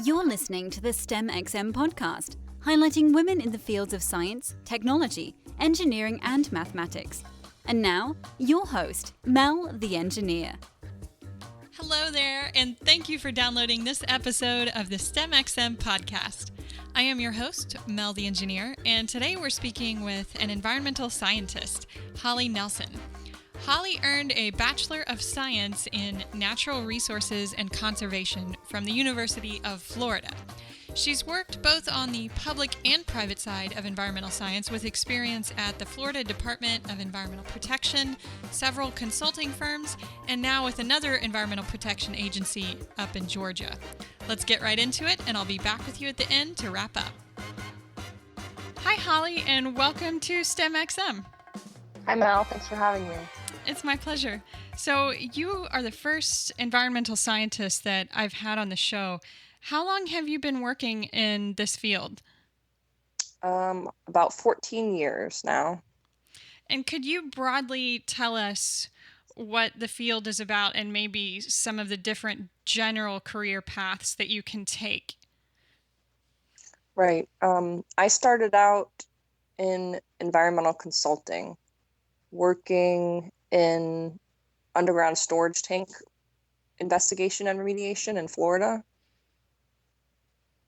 You're listening to the STEMxm podcast, highlighting women in the fields of science, technology, engineering, and mathematics. And now, your host, Mel the Engineer. Hello there, and thank you for downloading this episode of the STEMxm podcast. I am your host, Mel the Engineer, and today we're speaking with an environmental scientist, Holly Nelson. Holly earned a Bachelor of Science in Natural Resources and Conservation from the University of Florida. She's worked both on the public and private side of environmental science with experience at the Florida Department of Environmental Protection, several consulting firms, and now with another environmental protection agency up in Georgia. Let's get right into it, and I'll be back with you at the end to wrap up. Hi, Holly, and welcome to STEMxm. Hi, Mel. Thanks for having me. It's my pleasure. So you are the first environmental scientist that I've had on the show. How long have you been working in this field? About 14 years now. And could you broadly tell us what the field is about and maybe some of the different general career paths that you can take? Right. I started out in environmental consulting, working in underground storage tank investigation and remediation in Florida.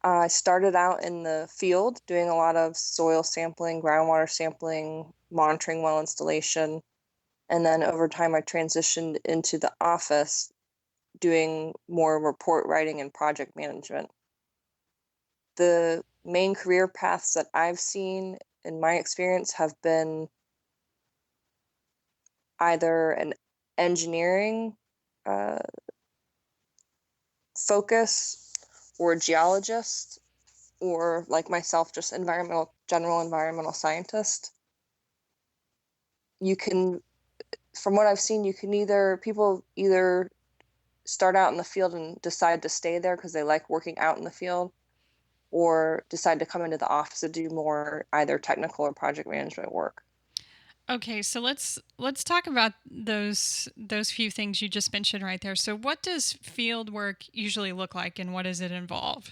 I started out in the field doing a lot of soil sampling, groundwater sampling, monitoring well installation. And then over time, I transitioned into the office doing more report writing and project management. The main career paths that I've seen in my experience have been either an engineering focus or a geologist, or like myself, just general environmental scientist. You can, from what I've seen, people either start out in the field and decide to stay there because they like working out in the field, or decide to come into the office to do more either technical or project management work. Okay, so let's talk about those few things you just mentioned right there. So what does field work usually look like, and what does it involve?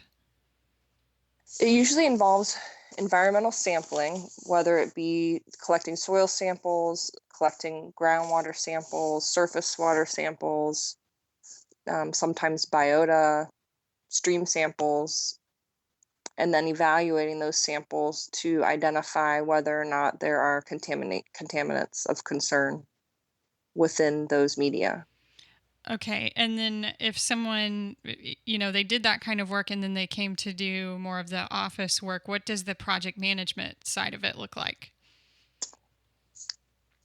It usually involves environmental sampling, whether it be collecting soil samples, collecting groundwater samples, surface water samples, sometimes biota, stream samples, and then evaluating those samples to identify whether or not there are contaminants of concern within those media. Okay, and then if someone, they did that kind of work and then they came to do more of the office work, what does the project management side of it look like?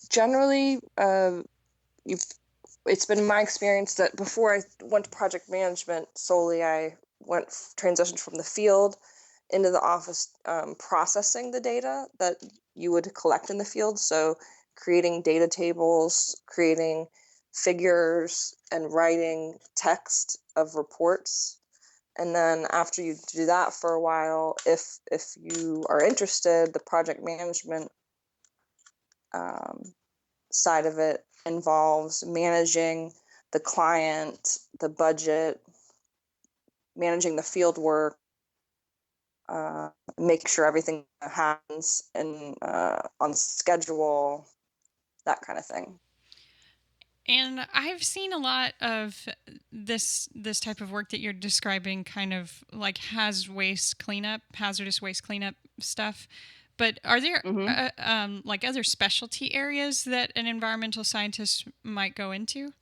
Generally, it's been my experience that before I went to project management solely, I transitioned from the field into the office, processing the data that you would collect in the field. So creating data tables, creating figures, and writing text of reports. And then after you do that for a while, if you are interested, the project management side of it involves managing the client, the budget, managing the field work, make sure everything happens and on schedule, that kind of thing. And I've seen a lot of this type of work that you're describing, kind of like hazardous waste cleanup stuff. But are there like other specialty areas that an environmental scientist might go into?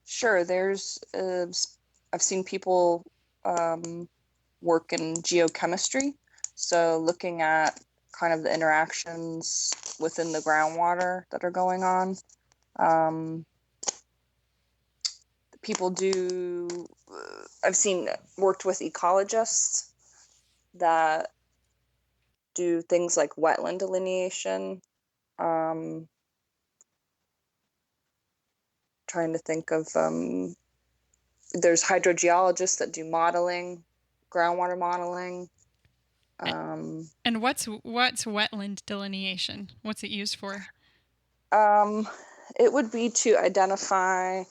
Sure. I've seen people work in geochemistry, so looking at kind of the interactions within the groundwater that are going on. I've seen worked with ecologists that do things like wetland delineation. Trying to think of, there's hydrogeologists that do modeling, groundwater modeling. And what's wetland delineation? What's it used for? It would be to identify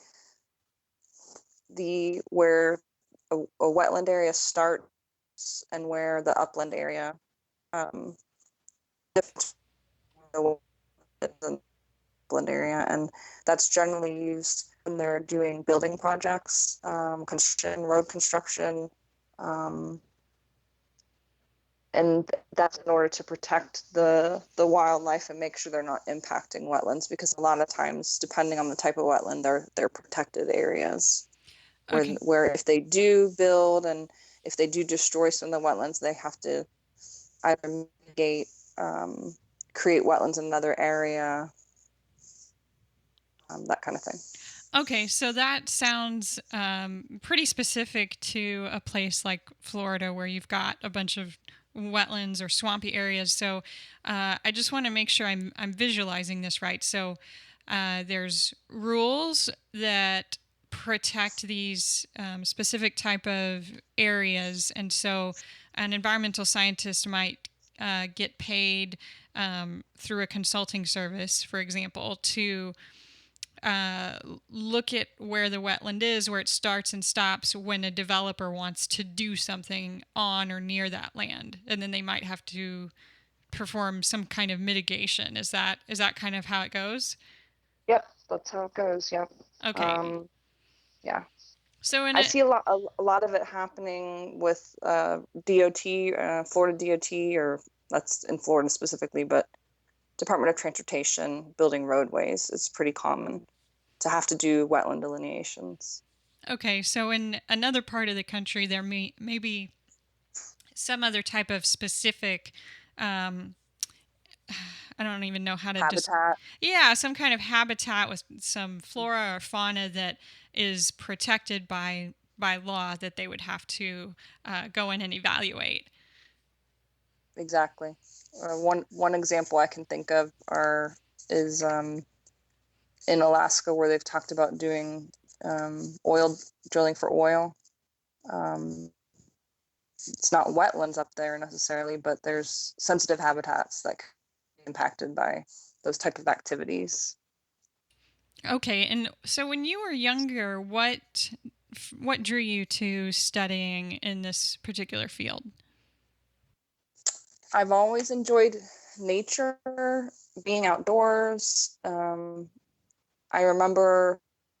where a wetland area starts and where the upland area um, the upland area, and that's generally used when they're doing building projects, construction, road construction, um, and that's in order to protect the wildlife and make sure they're not impacting wetlands, because a lot of times, depending on the type of wetland, they're protected areas. Okay. Where if they do build and if they do destroy some of the wetlands, they have to either mitigate, create wetlands in another area, that kind of thing. Okay, so that sounds pretty specific to a place like Florida where you've got a bunch of wetlands or swampy areas. So I just want to make sure I'm visualizing this right. So there's rules that protect these specific type of areas, and so an environmental scientist might get paid through a consulting service, for example, to look at where the wetland is, where it starts and stops when a developer wants to do something on or near that land, and then they might have to perform some kind of mitigation. Is that kind of how it goes? Yep, that's how it goes. Yep. Okay. Yeah. So in I it, see a lot of it happening with DOT, Florida DOT, or that's in Florida specifically, but Department of Transportation building roadways. It's pretty common to have to do wetland delineations. okay, so in another part of the country, there may be some other type of specific. Um, I don't even know how to just. Habitat. Yeah, some kind of habitat with some flora or fauna that is protected by law that they would have to go in and evaluate. Exactly. One example I can think of is in Alaska, where they've talked about doing oil drilling for oil. Um, it's not wetlands up there necessarily, but there's sensitive habitats that can be impacted by those type of activities. Okay, and so when you were younger, what drew you to studying in this particular field? I've always enjoyed nature, being outdoors. I remember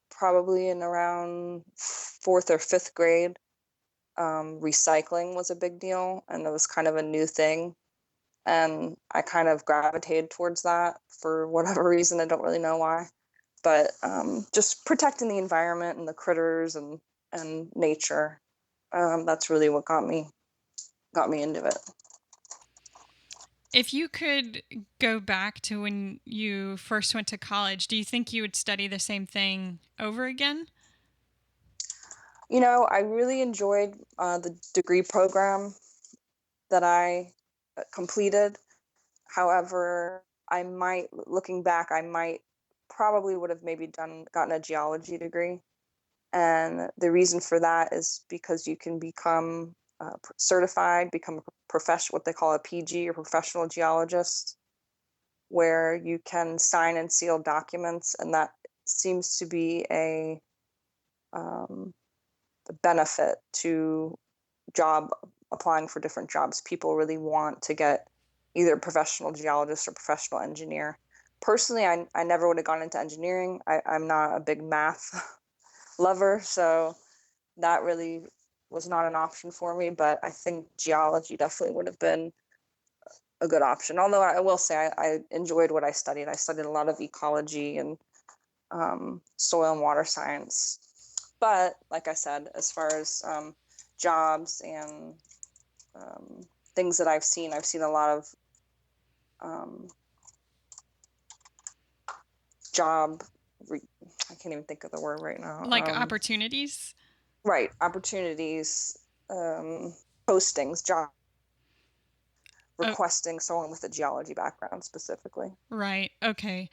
probably in around fourth or fifth grade, recycling was a big deal, and it was kind of a new thing. And I kind of gravitated towards that for whatever reason. I don't really know why, but just protecting the environment and the critters and nature. That's really what got me into it. If you could go back to when you first went to college, do you think you would study the same thing over again? You know, I really enjoyed the degree program that I completed. However, looking back, I might probably would have maybe gotten a geology degree. And the reason for that is because you can become certified, become a professional, what they call a PG or professional geologist, where you can sign and seal documents. And that seems to be a benefit to job applying for different jobs. People really want to get either a professional geologist or professional engineer. Personally, I never would have gone into engineering. I'm not a big math lover, so that really was not an option for me, but I think geology definitely would have been a good option. Although I will say I enjoyed what I studied. I studied a lot of ecology and soil and water science. But like I said, as far as jobs and things that I've seen a lot of um, job. I can't even think of the word right now. Like opportunities? Right, opportunities, postings, job Oh, requesting someone with a geology background specifically. right. Okay.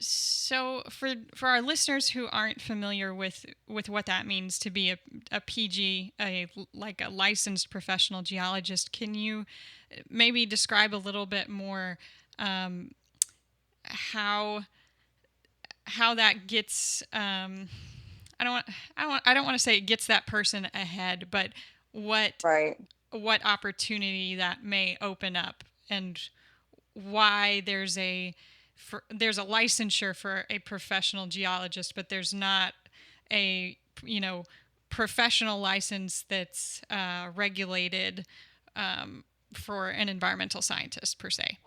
So for our listeners who aren't familiar with what that means to be a PG, like a licensed professional geologist, can you maybe describe a little bit more um, how how that gets I don't want to say it gets that person ahead, but what Right. what opportunity that may open up, and why there's a licensure for a professional geologist, but there's not a professional license that's regulated for an environmental scientist per se.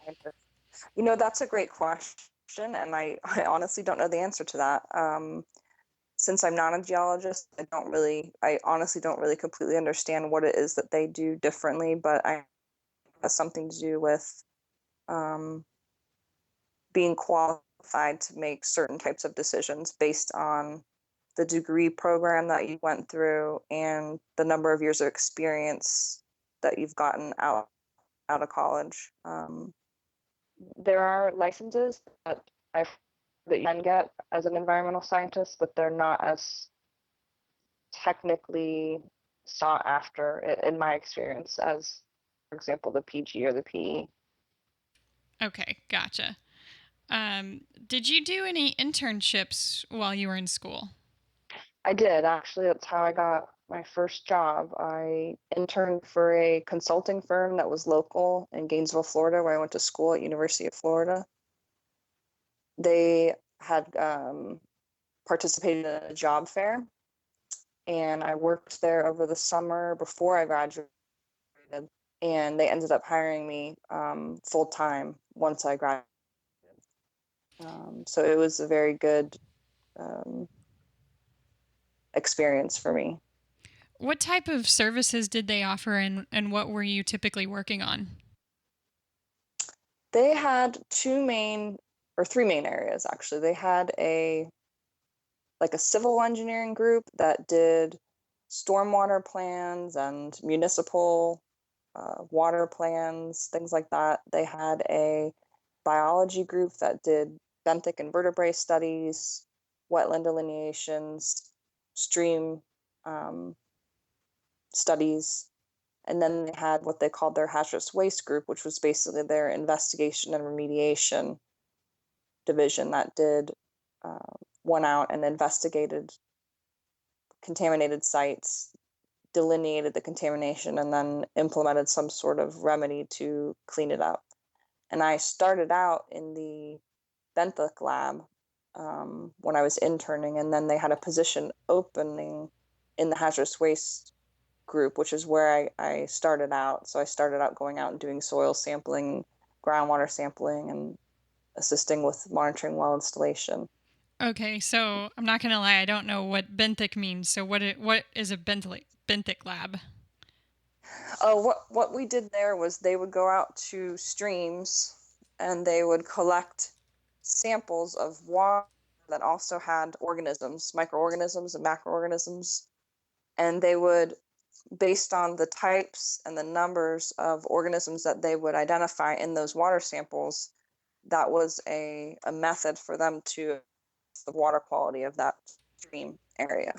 That's a great question, and I honestly don't know the answer to that. Since I'm not a geologist, I honestly don't really completely understand what it is that they do differently, but I has something to do with um, being qualified to make certain types of decisions based on the degree program that you went through and the number of years of experience that you've gotten out of college. There are licenses that you can get as an environmental scientist, but they're not as technically sought after, in my experience, as, for example, the PG or the PE. Okay, gotcha. Did you do any internships while you were in school? I did, actually. That's how I got my first job. I interned for a consulting firm that was local in Gainesville, Florida, where I went to school at University of Florida. They had participated in a job fair, and I worked there over the summer before I graduated, and they ended up hiring me full time once I graduated. So it was a very good um, experience for me. What type of services did they offer, and what were you typically working on? They had three main areas, actually. They had a civil engineering group that did stormwater plans and municipal water plans, things like that. They had a biology group that did benthic invertebrate studies, wetland delineations, stream um, studies. And then they had what they called their hazardous waste group, which was basically their investigation and remediation division that did uh, went out and investigated contaminated sites, delineated the contamination, and then implemented some sort of remedy to clean it up. And I started out in the benthic lab when I was interning, and then they had a position opening in the hazardous waste group, which is where I started out. So I started out going out and doing soil sampling, groundwater sampling, and assisting with monitoring well installation. Okay, so I'm not gonna lie, I don't know what benthic means. So what is a benthic lab? What we did there was they would go out to streams and they would collect samples of water that also had organisms, microorganisms and macroorganisms, and they would, based on the types and the numbers of organisms that they would identify in those water samples, that was a method for them to the water quality of that stream area.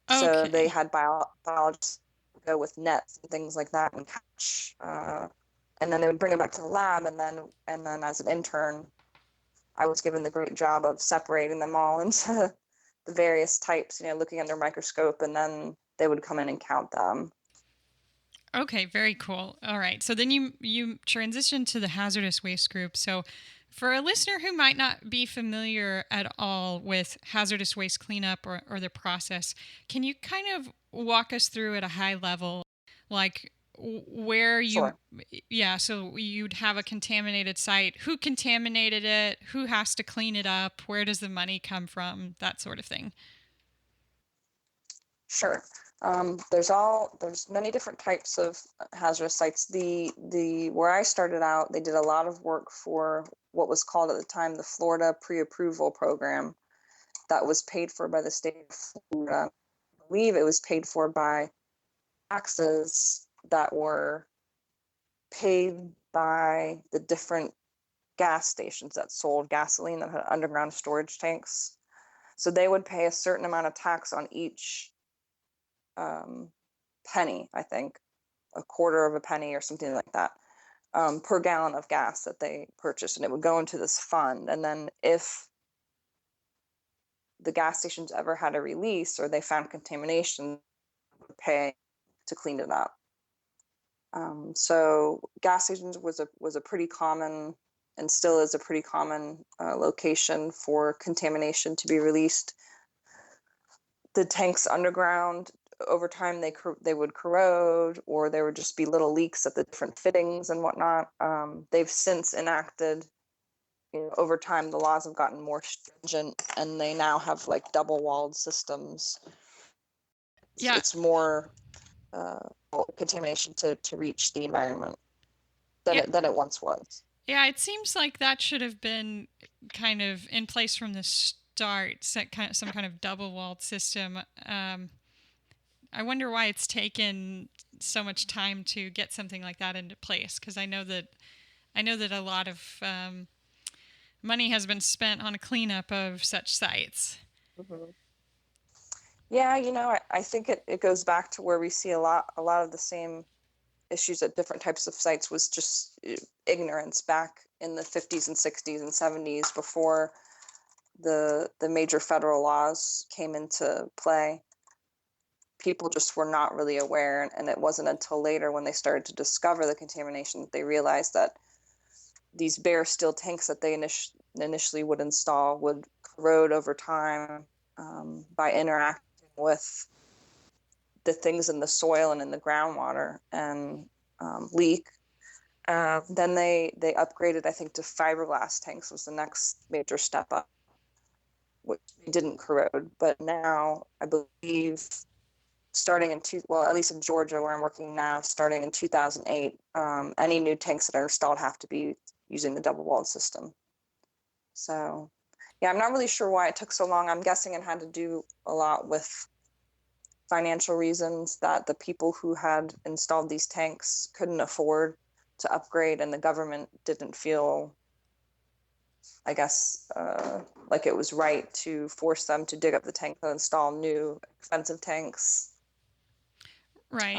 So they Okay. had biologists go with nets and things like that and catch, and then they would bring it back to the lab. And then as an intern, I was given the great job of separating them all into the various types, looking under a microscope, and then they would come in and count them. Okay, very cool. All right. So then you transitioned to the hazardous waste group. So for a listener who might not be familiar at all with hazardous waste cleanup or the process, can you kind of walk us through at a high level, like where you, Sure. yeah, so you'd have a contaminated site, who contaminated it, who has to clean it up, where does the money come from, that sort of thing. Sure. There's many different types of hazardous sites. The where I started out, they did a lot of work for what was called at the time the Florida Pre-Approval Program, that was paid for by the state of Florida. I believe it was paid for by taxes that were paid by the different gas stations that sold gasoline that had underground storage tanks. So they would pay a certain amount of tax on each um, penny, I think, a quarter of a penny or something like that, per gallon of gas that they purchased. And it would go into this fund. And then if the gas stations ever had a release or they found contamination, would pay to clean it up. So gas stations was a pretty common, and still is a pretty common location for contamination to be released. The tanks underground, over time they would corrode, or there would just be little leaks at the different fittings and whatnot. They've since enacted, over time the laws have gotten more stringent, and they now have like double walled systems. Yeah. It's more contamination to reach the environment than Yeah. it once was. Yeah, it seems like that should have been kind of in place from the start, some kind of double-walled system. I wonder why it's taken so much time to get something like that into place, because I know that a lot of money has been spent on a cleanup of such sites. Mm-hmm. Yeah, I think it goes back to where we see a lot of the same issues at different types of sites, was just ignorance back in the 50s and 60s and 70s, before the major federal laws came into play. People just were not really aware, and it wasn't until later, when they started to discover the contamination, that they realized that these bare steel tanks that they initially would install would corrode over time, by interacting with the things in the soil and in the groundwater, and leak. Then they upgraded, I think, to fiberglass tanks was the next major step up, which didn't corrode. But now, I believe, starting at least in Georgia, where I'm working now, starting in 2008, any new tanks that are installed have to be using the double walled system. So, yeah, I'm not really sure why it took so long. I'm guessing it had to do a lot with financial reasons, that the people who had installed these tanks couldn't afford to upgrade, and the government didn't feel, I guess, like it was right to force them to dig up the tank and install new expensive tanks. Right.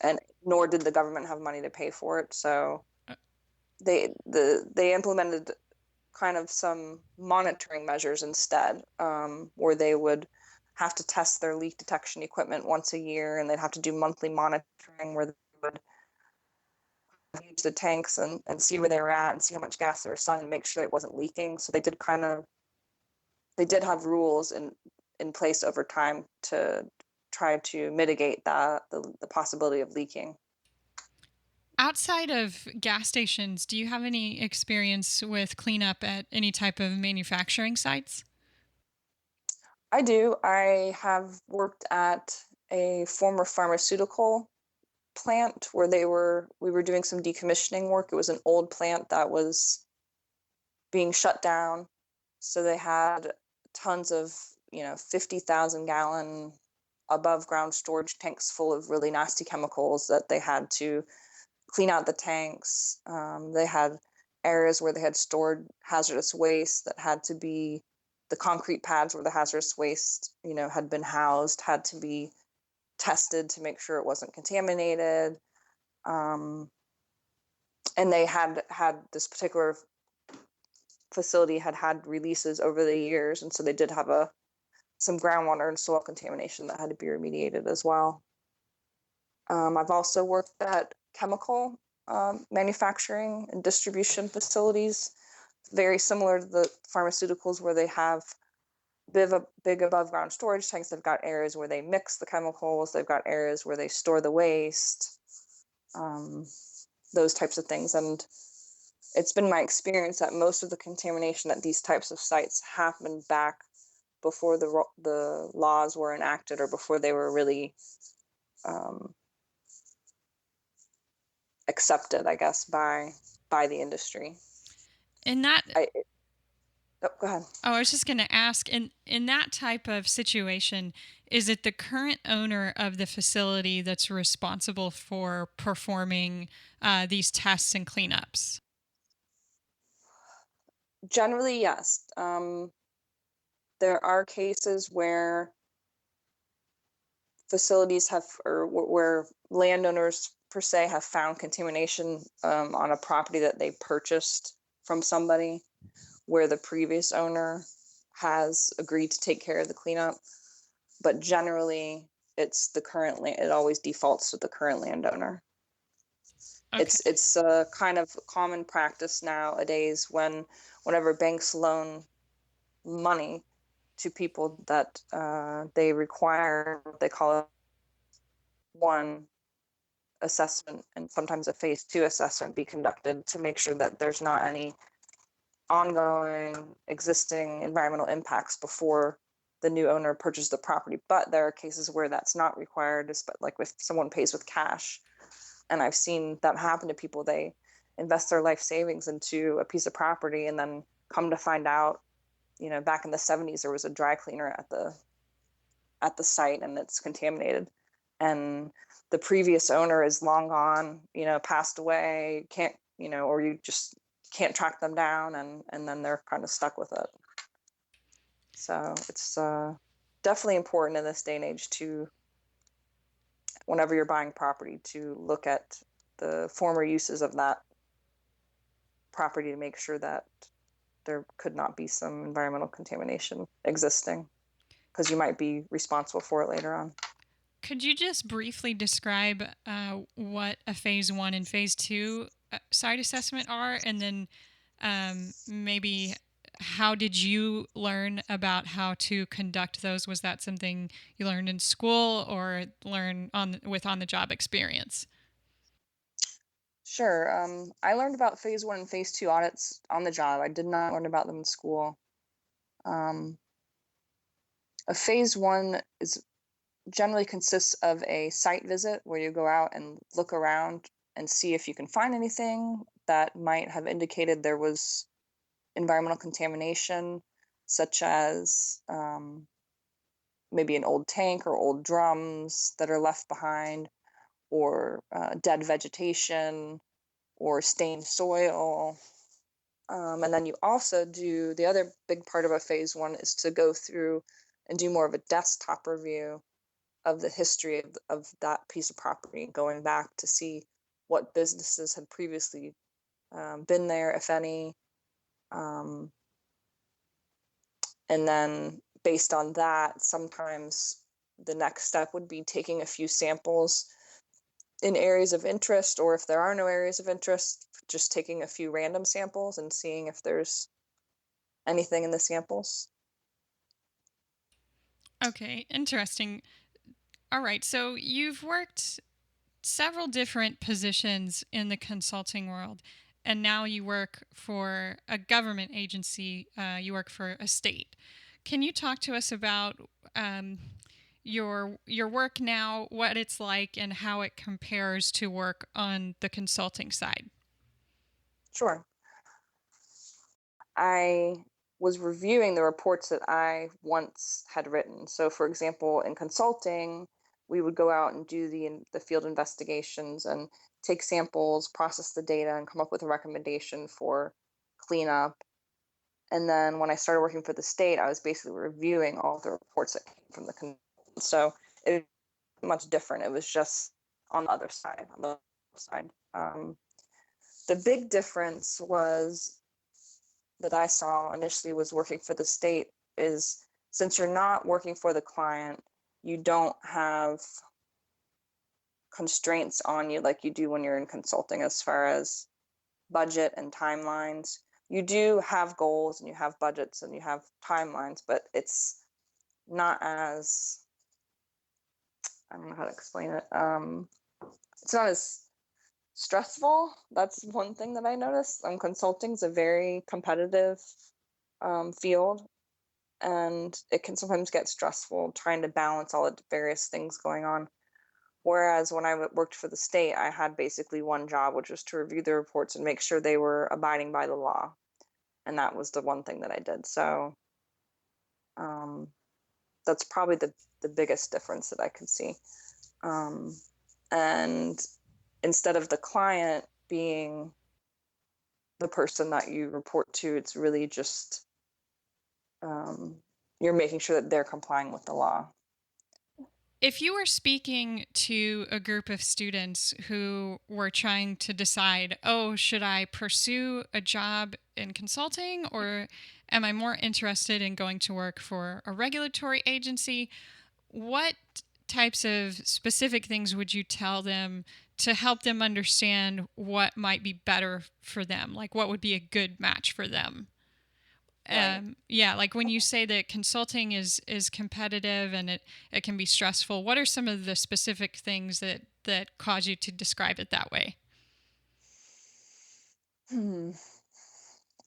And nor did the government have money to pay for it. So they implemented kind of some monitoring measures instead, where they would have to test their leak detection equipment once a year, and they'd have to do monthly monitoring, where they would use the tanks and see where they were at and see how much gas they were selling and make sure it wasn't leaking. So they did have rules in place over time to try to mitigate the possibility of leaking. Outside of gas stations, do you have any experience with cleanup at any type of manufacturing sites? I do. I have worked at a former pharmaceutical plant where we were doing some decommissioning work. It was an old plant that was being shut down. So they had tons of, 50,000 gallon above ground storage tanks full of really nasty chemicals that they had to clean out the tanks. They had areas where they had stored hazardous waste that had to be, the concrete pads where the hazardous waste, had been housed, had to be tested to make sure it wasn't contaminated. And they had this particular facility had releases over the years, and so they did have some groundwater and soil contamination that had to be remediated as well. I've also worked at chemical manufacturing and distribution facilities, very similar to the pharmaceuticals, where they have big above ground storage tanks. They've got areas where they mix the chemicals. They've got areas where they store the waste, those types of things. And it's been my experience that most of the contamination at these types of sites happened back before the laws were enacted, or before they were really accepted, I guess, by the industry. In that, Go ahead. I was just going to ask, in that type of situation, is it the current owner of the facility that's responsible for performing these tests and cleanups? Generally, yes. There are cases where facilities have, or where landowners per se have found contamination on a property that they purchased from somebody, where the previous owner has agreed to take care of the cleanup, but generally it's the current land. It always defaults to the current landowner. Okay. It's a kind of common practice nowadays whenever banks loan money to people that they require, they call it one assessment and sometimes a phase two assessment be conducted to make sure that there's not any ongoing existing environmental impacts before the new owner purchased the property. But there are cases where that's not required, like if someone pays with cash. And I've seen that happen to people. They invest their life savings into a piece of property and then come to find out, back in the 70s, there was a dry cleaner at the site and it's contaminated. And the previous owner is long gone, passed away, can't, or you just can't track them down, and then they're kind of stuck with it. So it's definitely important in this day and age to, whenever you're buying property, to look at the former uses of that property to make sure that there could not be some environmental contamination existing, because you might be responsible for it later on. Could you just briefly describe what a phase one and phase two site assessment are, and then maybe how did you learn about how to conduct those? Was that something you learned in school or learn with on-the-job experience? Sure. I learned about phase one and phase two audits on the job. I did not learn about them in school. A phase one generally consists of a site visit where you go out and look around and see if you can find anything that might have indicated there was environmental contamination, such as maybe an old tank or old drums that are left behind, or dead vegetation, or stained soil. And then you also do, the other big part of a phase one is to go through and do more of a desktop review of the history of that piece of property, going back to see what businesses had previously been there, if any. And then based on that, sometimes the next step would be taking a few samples in areas of interest, or if there are no areas of interest, just taking a few random samples and seeing if there's anything in the samples. Okay, interesting. All right, so you've worked several different positions in the consulting world, and now you work for a government agency. You work for a state. Can you talk to us about your work now, what it's like, and how it compares to work on the consulting side? Sure. I was reviewing the reports that I once had written. So, for example, in consulting, we would go out and do the field investigations and take samples, process the data, and come up with a recommendation for cleanup. And then when I started working for the state, I was basically reviewing all the reports that came from the so it was much different. It was just on the other side, the big difference was that I saw initially was working for the state is, since you're not working for the client, you don't have constraints on you like you do when you're in consulting as far as budget and timelines. You do have goals and you have budgets and you have timelines, but it's not as, I don't know how to explain it. It's not as stressful. That's one thing that I noticed. Consulting is a very competitive field, and it can sometimes get stressful trying to balance all the various things going on. Whereas when I worked for the state, I had basically one job, which was to review the reports and make sure they were abiding by the law. And that was the one thing that I did. So that's probably the biggest difference that I could see. And instead of the client being the person that you report to, it's really just you're making sure that they're complying with the law. If you were speaking to a group of students who were trying to decide, oh, should I pursue a job in consulting or am I more interested in going to work for a regulatory agency? What types of specific things would you tell them to help them understand what might be better for them? Like what would be a good match for them? Right. Yeah, like when you say that consulting is competitive and it can be stressful, what are some of the specific things that cause you to describe it that way? Hmm.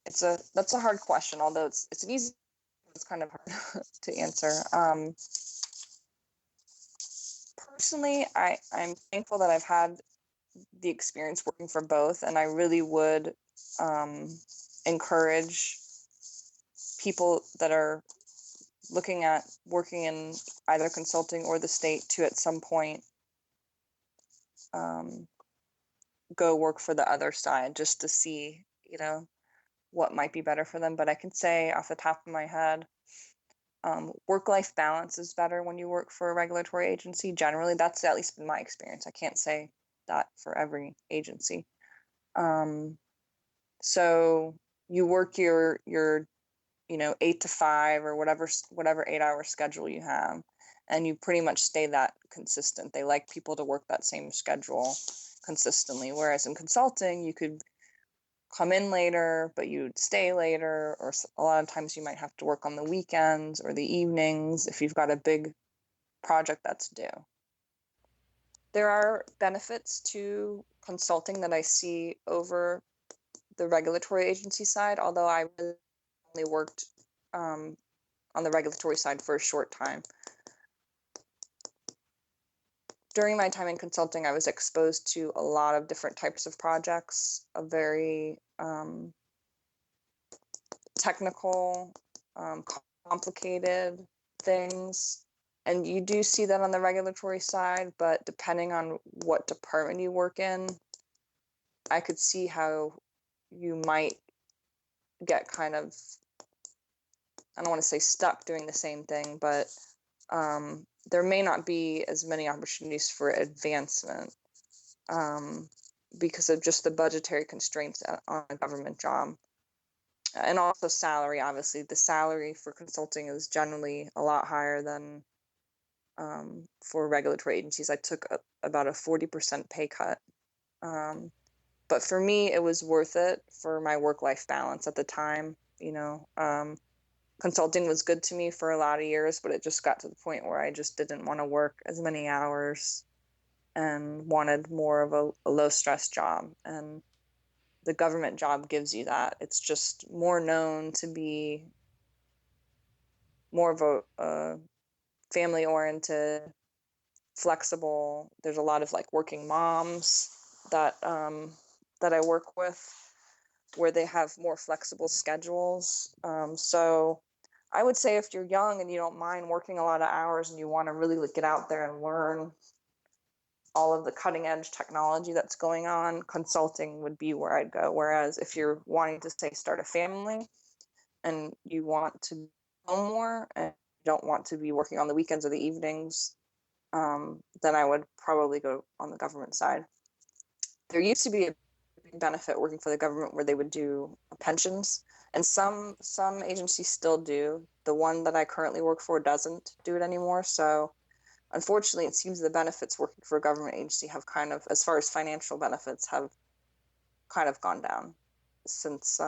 That's a hard question, although it's an easy, it's kind of hard to answer. Personally, I'm thankful that I've had the experience working for both, and I really would um, encourage people that are looking at working in either consulting or the state to at some point um, go work for the other side just to see, what might be better for them. But I can say off the top of my head, work-life balance is better when you work for a regulatory agency. Generally, that's at least been my experience. I can't say that for every agency. So you work your 8 to 5 or whatever 8-hour schedule you have, and you pretty much stay that consistent. They like people to work that same schedule consistently. Whereas in consulting, you could come in later, but you'd stay later, or a lot of times you might have to work on the weekends or the evenings if you've got a big project that's due. There are benefits to consulting that I see over the regulatory agency side, although I really only worked on the regulatory side for a short time. During my time in consulting, I was exposed to a lot of different types of projects, a very technical, complicated things. And you do see that on the regulatory side, but depending on what department you work in, I could see how you might get kind of, I don't want to say stuck doing the same thing, but there may not be as many opportunities for advancement because of just the budgetary constraints on a government job. And also salary, obviously. The salary for consulting is generally a lot higher than for regulatory agencies. I took about a 40% pay cut. But for me, it was worth it for my work-life balance at the time. Consulting was good to me for a lot of years, but it just got to the point where I just didn't want to work as many hours and wanted more of a low-stress job. And the government job gives you that. It's just more known to be more of a family-oriented, flexible. There's a lot of like working moms that I work with where they have more flexible schedules. So I would say if you're young and you don't mind working a lot of hours and you want to really get out there and learn all of the cutting edge technology that's going on, consulting would be where I'd go. Whereas if you're wanting to say start a family and you want to know more and you don't want to be working on the weekends or the evenings, then I would probably go on the government side. There used to be a big benefit working for the government where they would do pensions, and some agencies still do. The one that I currently work for doesn't do it anymore. So unfortunately, it seems the benefits working for a government agency have kind of, as far as financial benefits, have kind of gone down since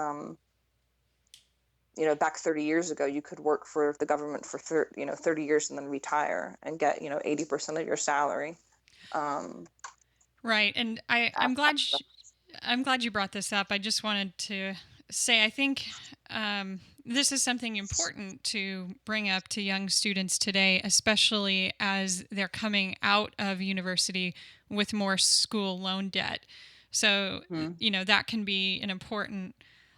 back 30 years ago, you could work for the government for 30 years and then retire and get 80% of your salary. Right, and I'm glad you brought this up. I just wanted to say I think this is something important to bring up to young students today, especially as they're coming out of university with more school loan debt. So, that can be an important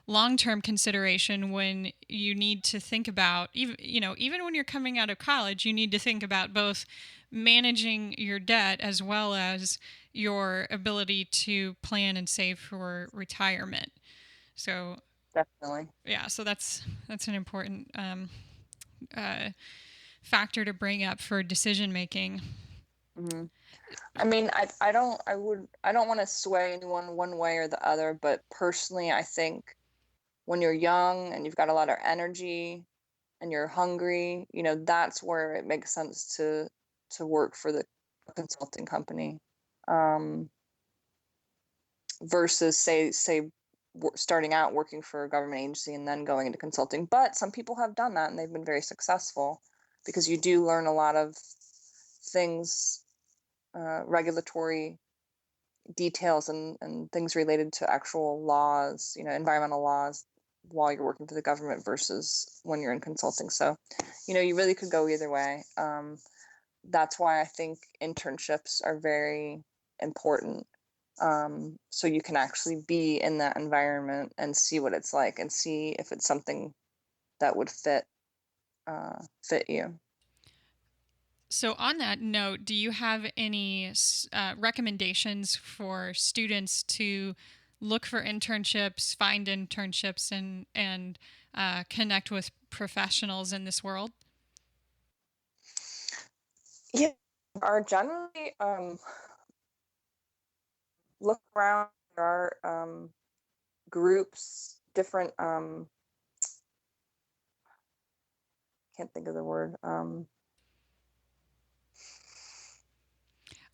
long-term consideration when you need to think about even when you're coming out of college, you need to think about both managing your debt as well as your ability to plan and save for retirement. So Definitely. yeah, so that's an important factor to bring up for decision making. Mm-hmm. I mean, I don't want to sway anyone one way or the other, but personally, I think when you're young and you've got a lot of energy and you're hungry, that's where it makes sense to work for the consulting company, versus say starting out working for a government agency and then going into consulting. But some people have done that and they've been very successful, because you do learn a lot of things, regulatory details and things related to actual laws, environmental laws, while you're working for the government versus when you're in consulting. So, you really could go either way. That's why I think internships are very important. So you can actually be in that environment and see what it's like and see if it's something that would fit you. So, on that note, do you have any recommendations for students to look for internships, find internships, and connect with professionals in this world? Yeah, are generally look around. There are groups, different. Can't think of the word.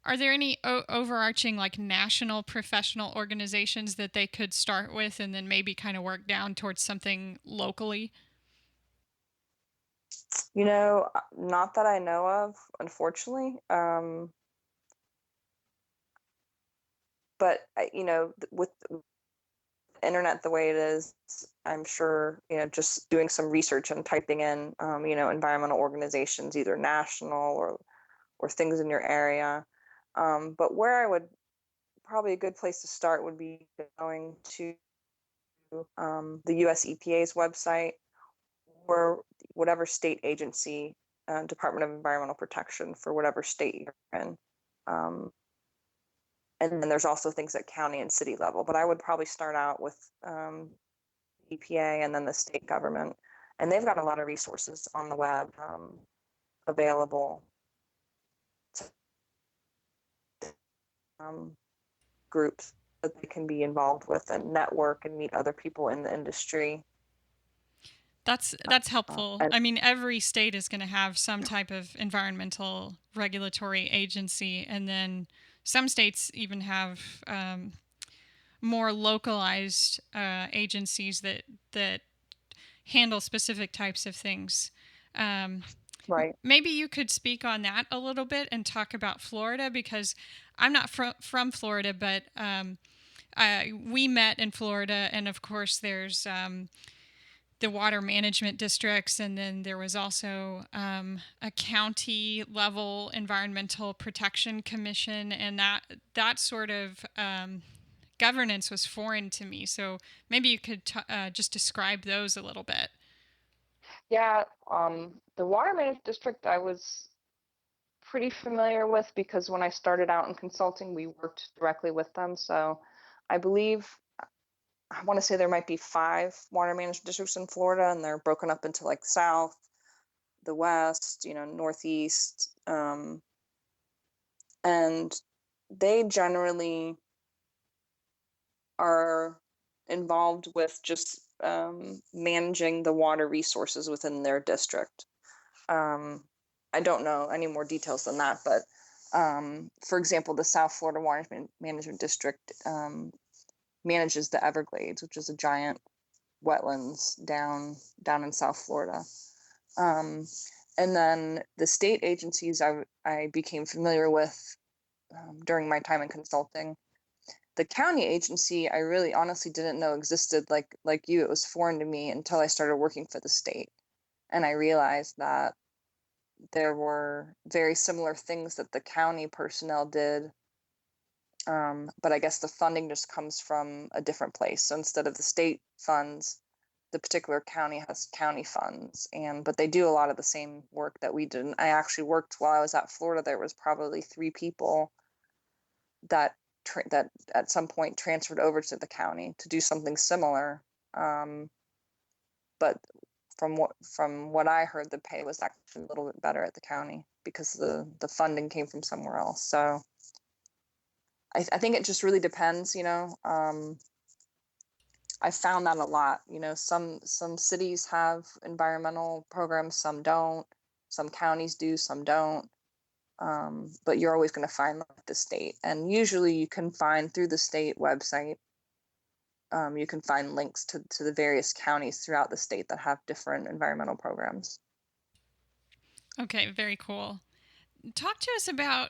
Are there any overarching like national professional organizations that they could start with and then maybe kind of work down towards something locally? Not that I know of, unfortunately. But with the internet the way it is, I'm sure just doing some research and typing in environmental organizations, either national or things in your area. But where I would probably a good place to start would be going to the US EPA's website, or whatever state agency, Department of Environmental Protection for whatever state you're in. And then there's also things at county and city level. But I would probably start out with EPA and then the state government. And they've got a lot of resources on the web available to groups that they can be involved with and network and meet other people in the industry. That's helpful. I mean, every state is going to have some type of environmental regulatory agency, and then some states even have more localized agencies that handle specific types of things. Right. Maybe you could speak on that a little bit and talk about Florida, because I'm not from Florida, but we met in Florida, and of course there's the water management districts, and then there was also a county level environmental protection commission, and that sort of governance was foreign to me. So maybe you could just describe those a little bit. Yeah, the water management district I was pretty familiar with, because when I started out in consulting, we worked directly with them. So I believe, I want to say there might be 5 water management districts in Florida, and they're broken up into like South, the West, Northeast, and they generally are involved with just managing the water resources within their district. I don't know any more details than that, but for example, the South Florida Water Management District manages the Everglades, which is a giant wetlands down in South Florida. And then the state agencies I became familiar with during my time in consulting. The county agency I really honestly didn't know existed. Like you, it was foreign to me until I started working for the state, and I realized that there were very similar things that the county personnel did, but I guess the funding just comes from a different place. So instead of the state funds, the particular county has county funds, but they do a lot of the same work that we did. And I actually worked while I was at Florida. There was probably 3 people that at some point transferred over to the county to do something similar. But from what I heard, the pay was actually a little bit better at the county because the funding came from somewhere else. So I think it just really depends, I found that a lot. Some cities have environmental programs, some don't. Some counties do, some don't. But you're always going to find the state, and usually you can find through the state website. You can find links to the various counties throughout the state that have different environmental programs. Okay, very cool. Talk to us about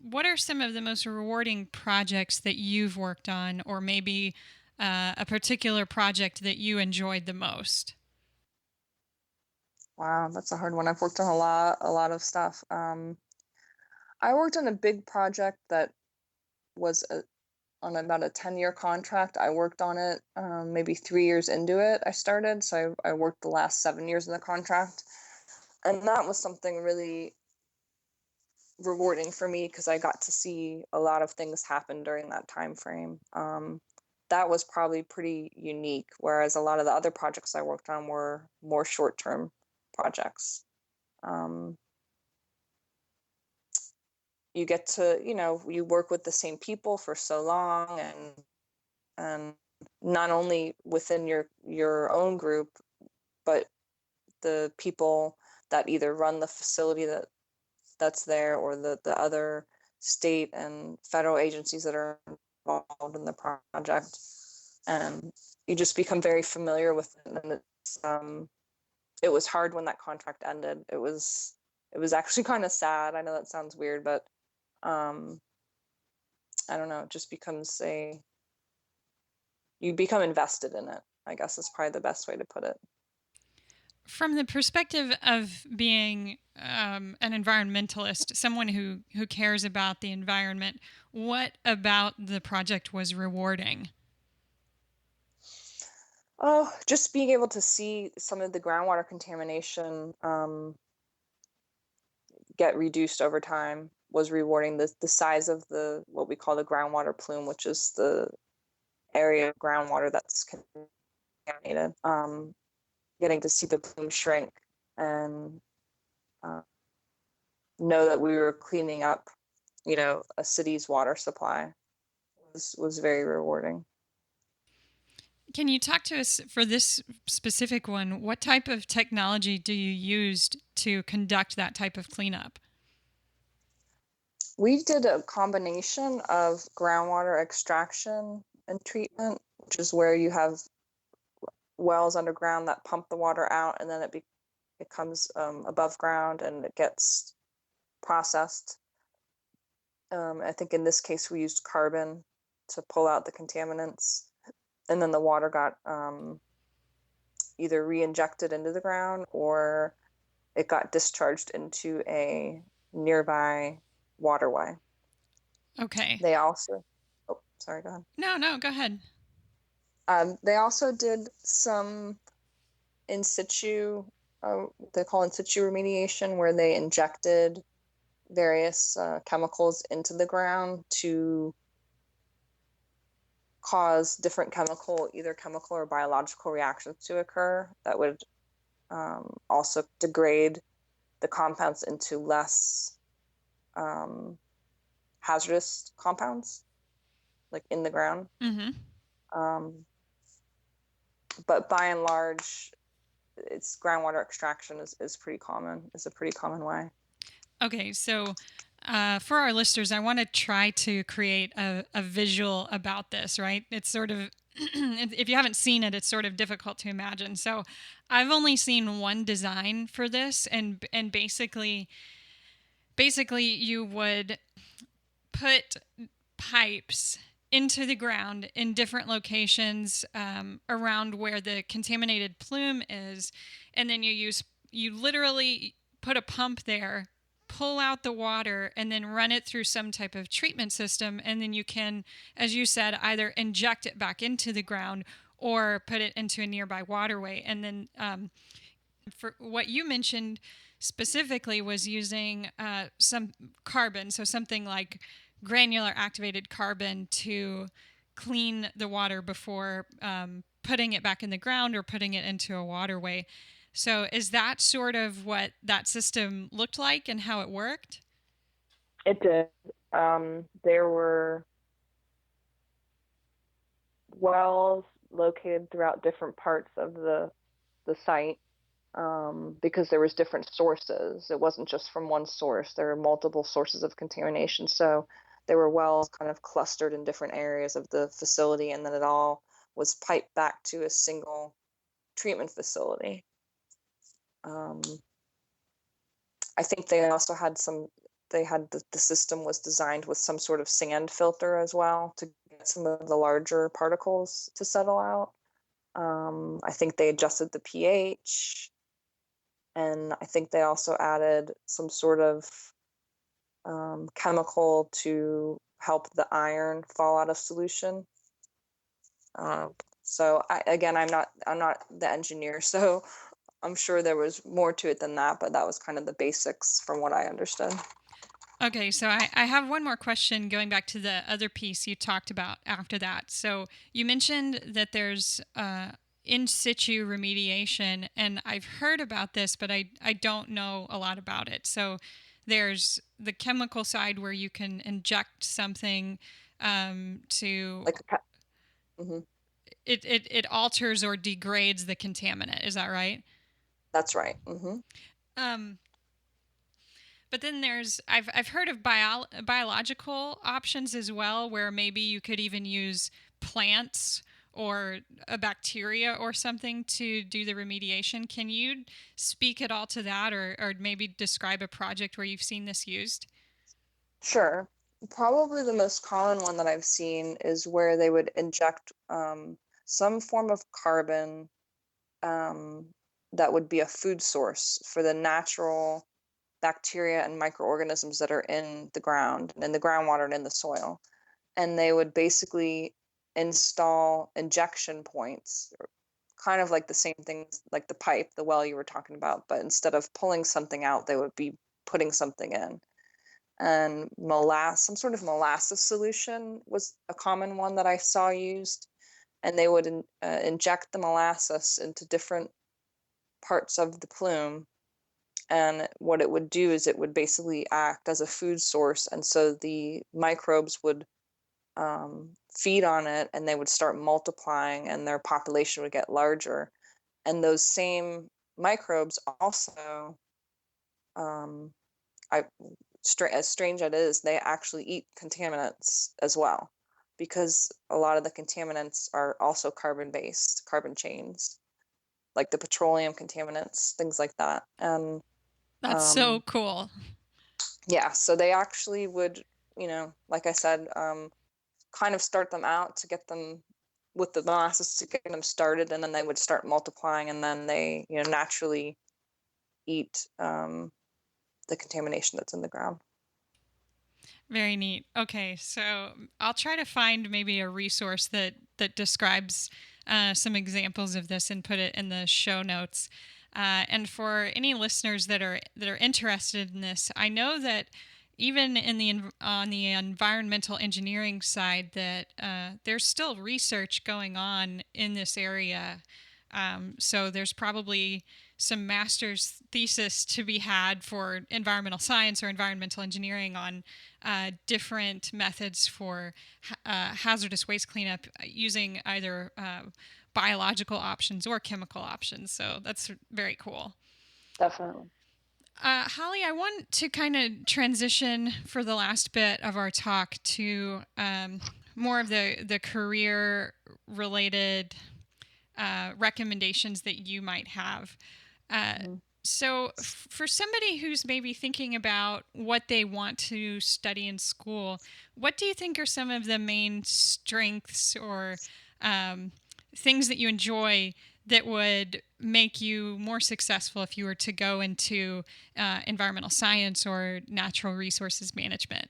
what are some of the most rewarding projects that you've worked on, or maybe a particular project that you enjoyed the most? Wow, that's a hard one. I've worked on a lot of stuff. I worked on a big project that was on about a 10-year contract. I worked on it maybe 3 years into it. I started, so I worked the last 7 years in the contract, and that was something really rewarding for me because I got to see a lot of things happen during that time frame. That was probably pretty unique, whereas a lot of the other projects I worked on were more short-term projects. You get to, you work with the same people for so long, and not only within your own group, but the people that either run the facility that's there, or the other state and federal agencies that are involved in the project. And you just become very familiar with it. And it was hard when that contract ended. It was actually kind of sad. I know that sounds weird, but I don't know, it just becomes you become invested in it, I guess is probably the best way to put it. From the perspective of being an environmentalist, someone who cares about the environment, what about the project was rewarding? Oh, just being able to see some of the groundwater contamination get reduced over time was rewarding. The size of what we call the groundwater plume, which is the area of groundwater that's contaminated. Getting to see the plume shrink and know that we were cleaning up, a city's water supply was very rewarding. Can you talk to us for this specific one? What type of technology do you use to conduct that type of cleanup? We did a combination of groundwater extraction and treatment, which is where you have wells underground that pump the water out, and then it comes above ground and it gets processed. I think in this case we used carbon to pull out the contaminants, and then the water got either re-injected into the ground or it got discharged into a nearby waterway. Okay. They also, oh, sorry, go ahead. No, go ahead. They also did some in situ, they call in situ remediation, where they injected various chemicals into the ground to cause different either chemical or biological reactions to occur that would also degrade the compounds into less hazardous compounds, like in the ground. Mm-hmm. But by and large, it's groundwater extraction is pretty common. It's a pretty common way. Okay, so for our listeners, I want to try to create a visual about this, right? It's sort of, if you haven't seen it, it's sort of difficult to imagine. So I've only seen one design for this, and basically you would put pipes into the ground in different locations around where the contaminated plume is, and then you literally put a pump there, pull out the water, and then run it through some type of treatment system, and then you can, as you said, either inject it back into the ground or put it into a nearby waterway. And then for what you mentioned specifically was using some carbon, so something like granular activated carbon to clean the water before putting it back in the ground or putting it into a waterway. So is that sort of what that system looked like and how it worked? It did. There were wells located throughout different parts of the site, because there was different sources. It wasn't just from one source. There were multiple sources of contamination. So there were wells kind of clustered in different areas of the facility, and then it all was piped back to a single treatment facility. I think they also had the system was designed with some sort of sand filter as well to get some of the larger particles to settle out. I think they adjusted the pH, and I think they also added some sort of chemical to help the iron fall out of solution. So I'm not the engineer, so I'm sure there was more to it than that, but that was kind of the basics from what I understood. Okay, so I have one more question going back to the other piece you talked about after that. So you mentioned that there's in situ remediation, and I've heard about this, but I don't know a lot about it. So there's the chemical side where you can inject something to Like, mm-hmm. it alters or degrades the contaminant. Is that right? That's right. Mm-hmm. Um, But then I've heard of biological options as well, where maybe you could even use plants or a bacteria or something to do the remediation. Can you speak at all to that, or maybe describe a project where you've seen this used? Sure. Probably the most common one that I've seen is where they would inject some form of carbon, that would be a food source for the natural bacteria and microorganisms that are in the ground and in the groundwater and in the soil. And they would basically install injection points, kind of like the same things like the pipe, the well you were talking about, but instead of pulling something out, they would be putting something in. And some sort of molasses solution was a common one that I saw used. And they would inject the molasses into different parts of the plume. And what it would do is it would basically act as a food source. And so the microbes would feed on it, and they would start multiplying, and their population would get larger. And those same microbes also, um, as strange as it is, they actually eat contaminants as well, because a lot of the contaminants are also carbon-based, carbon chains, like the petroleum contaminants, things like that. And That's so cool. yeah, so they actually would, like I said, kind of start them out to get them with the molasses to get them started, and then they would start multiplying, and then they, naturally eat the contamination that's in the ground. Very neat. Okay, so I'll try to find maybe a resource that describes some examples of this and put it in the show notes. And for any listeners that are interested in this, I know that even on the environmental engineering side, that there's still research going on in this area. So there's probably some master's thesis to be had for environmental science or environmental engineering on different methods for hazardous waste cleanup using either biological options or chemical options. So that's very cool. Definitely. Holly, I want to kind of transition for the last bit of our talk to more of the career related recommendations that you might have. So, for somebody who's maybe thinking about what they want to study in school, what do you think are some of the main strengths or things that you enjoy that would make you more successful if you were to go into environmental science or natural resources management?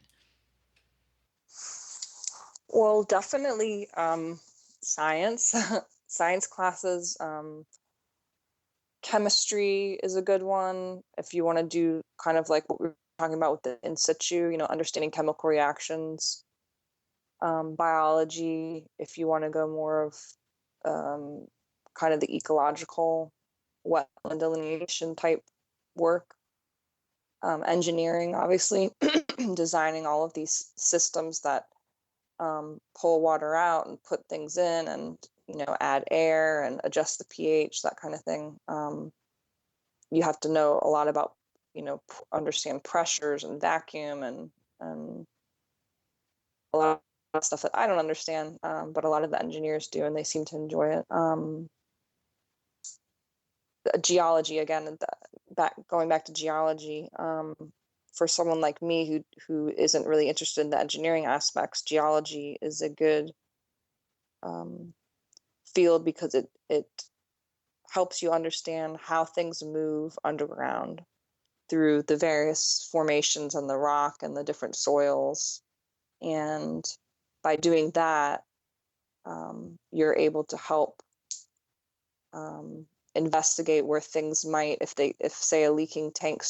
Well, definitely science, science classes. Chemistry is a good one if you want to do kind of like what we were talking about with the in situ, understanding chemical reactions. Biology, if you want to go more of um, kind of the ecological wetland delineation type work. Engineering, obviously, designing all of these systems that pull water out and put things in, and add air and adjust the pH, that kind of thing. You have to know a lot about, understand pressures and vacuum and a lot of stuff that I don't understand, but a lot of the engineers do, and they seem to enjoy it. Geology again, and going back to geology, for someone like me who isn't really interested in the engineering aspects, geology is a good field because it helps you understand how things move underground through the various formations in the rock and the different soils. And by doing that, you're able to help investigate where things might, if say a leaking tank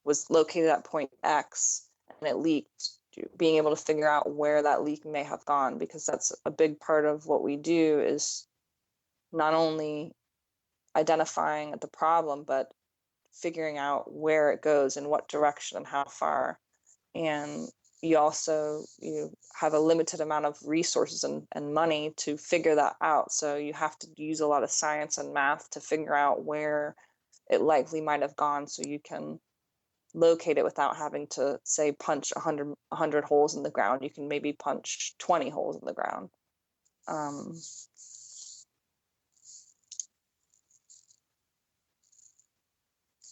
was located at point X and it leaked, being able to figure out where that leak may have gone, because that's a big part of what we do, is not only identifying the problem, but figuring out where it goes, in what direction and how far. And you have a limited amount of resources and money to figure that out. So you have to use a lot of science and math to figure out where it likely might have gone, so you can locate it without having to, say, punch 100 holes in the ground. You can maybe punch 20 holes in the ground.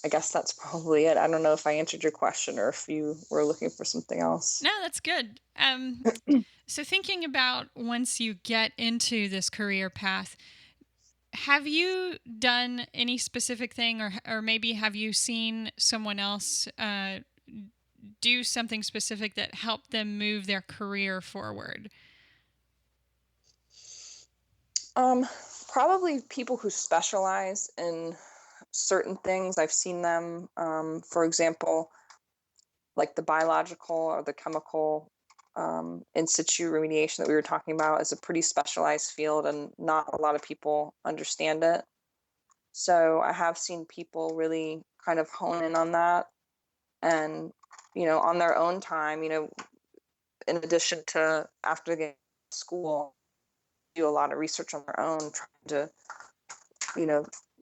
I guess that's probably it. I don't know if I answered your question or if you were looking for something else. No, that's good. So thinking about once you get into this career path, have you done any specific thing, or maybe have you seen someone else do something specific that helped them move their career forward? Probably people who specialize in certain things. I've seen them, for example, like the biological or the chemical in situ remediation that we were talking about is a pretty specialized field, and not a lot of people understand it. So I have seen people really kind of hone in on that, and on their own time, in addition to after getting to school, do a lot of research on their own, trying to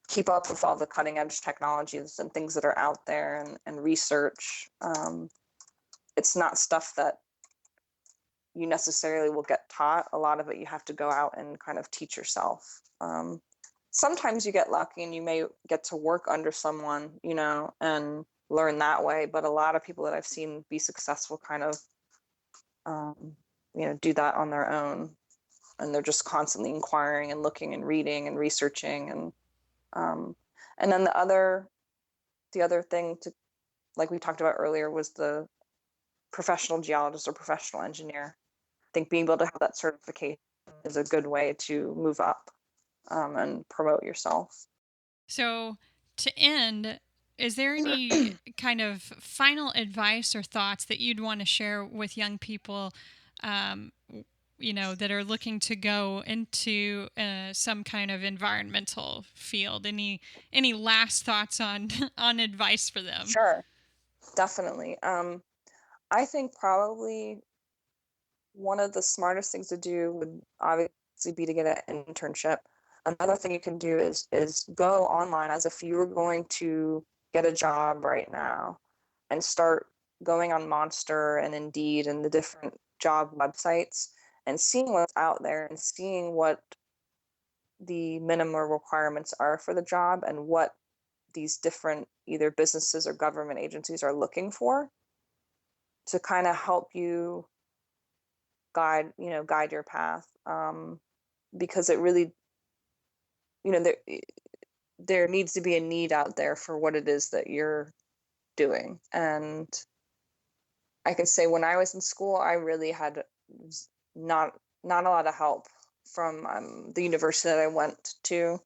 keep up with all the cutting edge technologies and things that are out there, and research. It's not stuff that you necessarily will get taught. A lot of it you have to go out and kind of teach yourself. Sometimes you get lucky and you may get to work under someone, and learn that way. But a lot of people that I've seen be successful kind of, do that on their own. And they're just constantly inquiring and looking and reading and researching. And then the other thing to, like we talked about earlier, was the professional geologist or professional engineer. I think being able to have that certification is a good way to move up and promote yourself. So to end, is there any kind of final advice or thoughts that you'd want to share with young people, that are looking to go into some kind of environmental field? Any last thoughts on on advice for them? Sure, definitely. I think probably one of the smartest things to do would obviously be to get an internship. Another thing you can do is go online as if you were going to get a job right now, and start going on Monster and Indeed and the different job websites, and seeing what's out there, and seeing what the minimum requirements are for the job, and what these different either businesses or government agencies are looking for, to kind of help you guide your path. Because it really, there needs to be a need out there for what it is that you're doing. And I could say when I was in school, I really had not a lot of help from the university that I went to,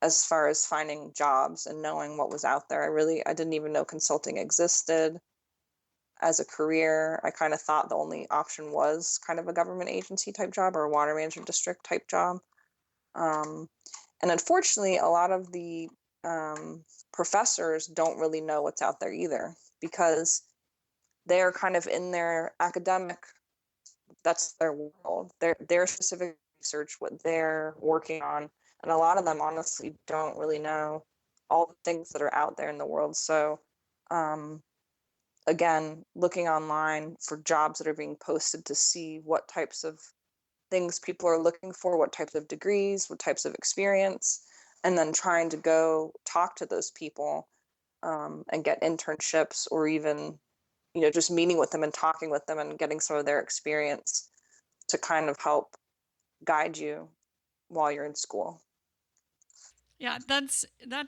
as far as finding jobs and knowing what was out there. I didn't even know consulting existed as a career. I kind of thought the only option was kind of a government agency type job or a water management district type job. And unfortunately, a lot of the professors don't really know what's out there either, because they're kind of in their academic, that's their world. They're specifically research, what they're working on. And a lot of them honestly don't really know all the things that are out there in the world. So again, looking online for jobs that are being posted to see what types of things people are looking for, what types of degrees, what types of experience, and then trying to go talk to those people and get internships, or even, just meeting with them and talking with them and getting some of their experience to kind of help guide you while you're in school. Yeah, that's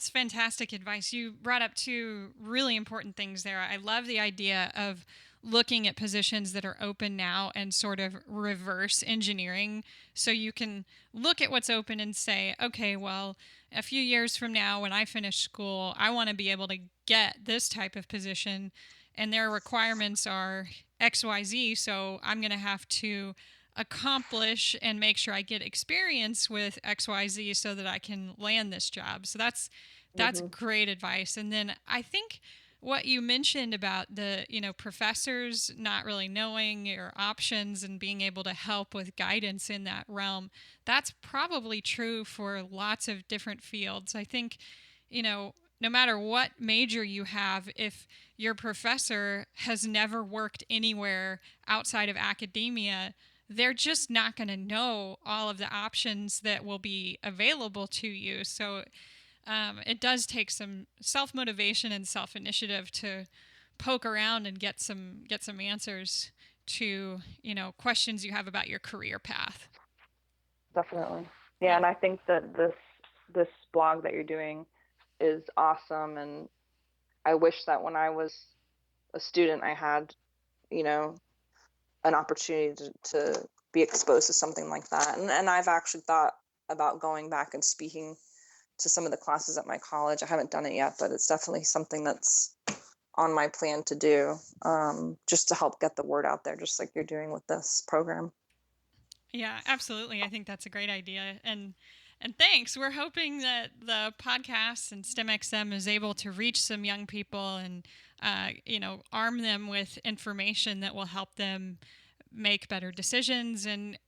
fantastic advice. You brought up two really important things there. I love the idea of looking at positions that are open now and sort of reverse engineering, so you can look at what's open and say, okay, well, a few years from now when I finish school, I want to be able to get this type of position, and their requirements are XYZ, so I'm going to have to accomplish and make sure I get experience with XYZ so that I can land this job. So that's great advice. And then I think what you mentioned about the, professors not really knowing your options and being able to help with guidance in that realm, that's probably true for lots of different fields. I think, no matter what major you have, if your professor has never worked anywhere outside of academia, they're just not going to know all of the options that will be available to you. So it does take some self-motivation and self-initiative to poke around and get some answers to, questions you have about your career path. Definitely. Yeah, and I think that this blog that you're doing is awesome, and I wish that when I was a student I had, an opportunity to be exposed to something like that. And I've actually thought about going back and speaking to some of the classes at my college. I haven't done it yet, but it's definitely something that's on my plan to do, just to help get the word out there, just like you're doing with this program. Yeah, absolutely. I think that's a great idea. And thanks. We're hoping that the podcast and STEMxm is able to reach some young people and, arm them with information that will help them make better decisions and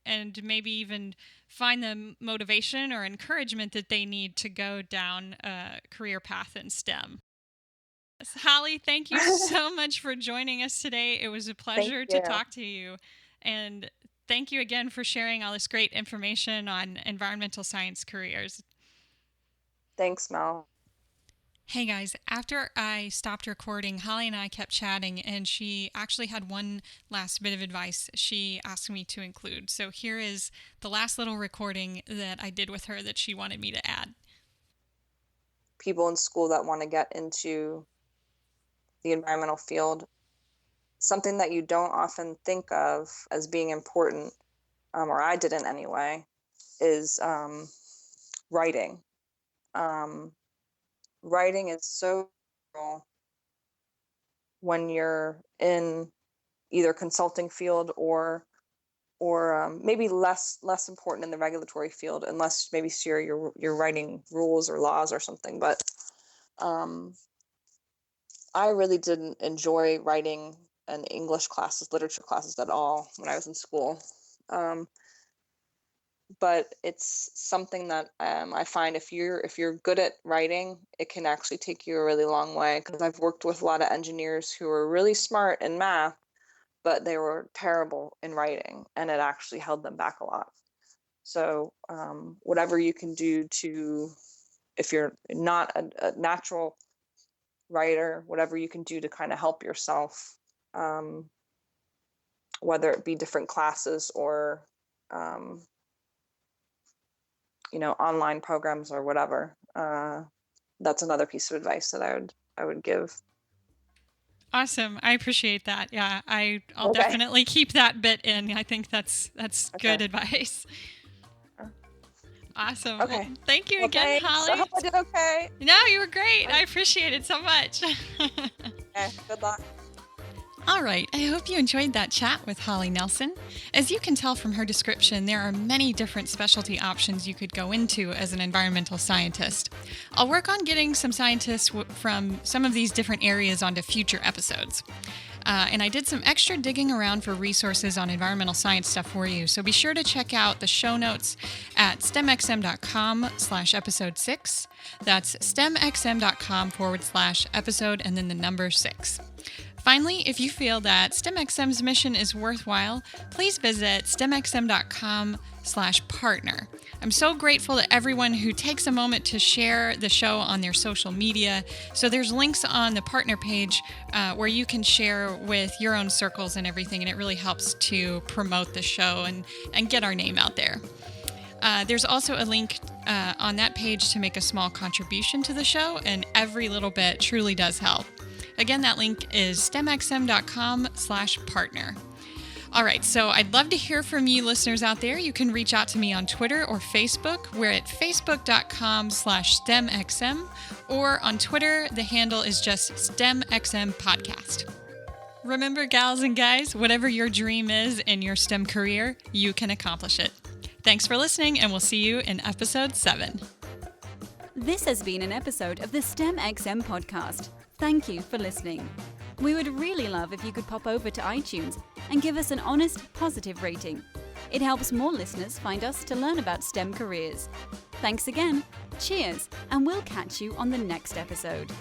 maybe even find the motivation or encouragement that they need to go down a career path in STEM. Holly, thank you so much for joining us today. It was a pleasure to talk to you. And thank you again for sharing all this great information on environmental science careers. Thanks, Mel. Hey guys, after I stopped recording, Holly and I kept chatting, and she actually had one last bit of advice she asked me to include. So here is the last little recording that I did with her that she wanted me to add. People in school that want to get into the environmental field, something that you don't often think of as being important, or I didn't anyway, is writing. Writing is so cool when you're in either consulting field or maybe less important in the regulatory field, unless maybe you're writing rules or laws or something. But I really didn't enjoy writing in English classes, literature classes at all when I was in school. But it's something that I find if you're good at writing, it can actually take you a really long way. Because I've worked with a lot of engineers who were really smart in math, but they were terrible in writing, and it actually held them back a lot. So whatever you can do to, if you're not a natural writer, whatever you can do to kind of help yourself, whether it be different classes or online programs or whatever. That's another piece of advice that I would give. Awesome. I appreciate that. Yeah, I'll definitely keep that bit in. I think that's good advice. Awesome. Okay. Well, thank you again, thanks. Holly. I hope I did okay. No, you were great. I appreciate it so much. Okay, good luck. All right, I hope you enjoyed that chat with Holly Nelson. As you can tell from her description, there are many different specialty options you could go into as an environmental scientist. I'll work on getting some scientists from some of these different areas onto future episodes. And I did some extra digging around for resources on environmental science stuff for you. So be sure to check out the show notes at STEMxm.com/episode 6. That's STEMxm.com/episode and then the number 6. Finally, if you feel that STEMxm's mission is worthwhile, please visit STEMxm.com/partner. I'm so grateful to everyone who takes a moment to share the show on their social media. So there's links on the partner page where you can share with your own circles and everything, and it really helps to promote the show and get our name out there. There's also a link on that page to make a small contribution to the show, and every little bit truly does help. Again, that link is STEMxm.com/partner. All right, so I'd love to hear from you listeners out there. You can reach out to me on Twitter or Facebook. We're at facebook.com/STEMxm, or on Twitter, the handle is just STEMxm Podcast. Remember, gals and guys, whatever your dream is in your STEM career, you can accomplish it. Thanks for listening, and we'll see you in episode 7. This has been an episode of the STEMxm Podcast. Thank you for listening. We would really love if you could pop over to iTunes and give us an honest, positive rating. It helps more listeners find us to learn about STEM careers. Thanks again, cheers, and we'll catch you on the next episode.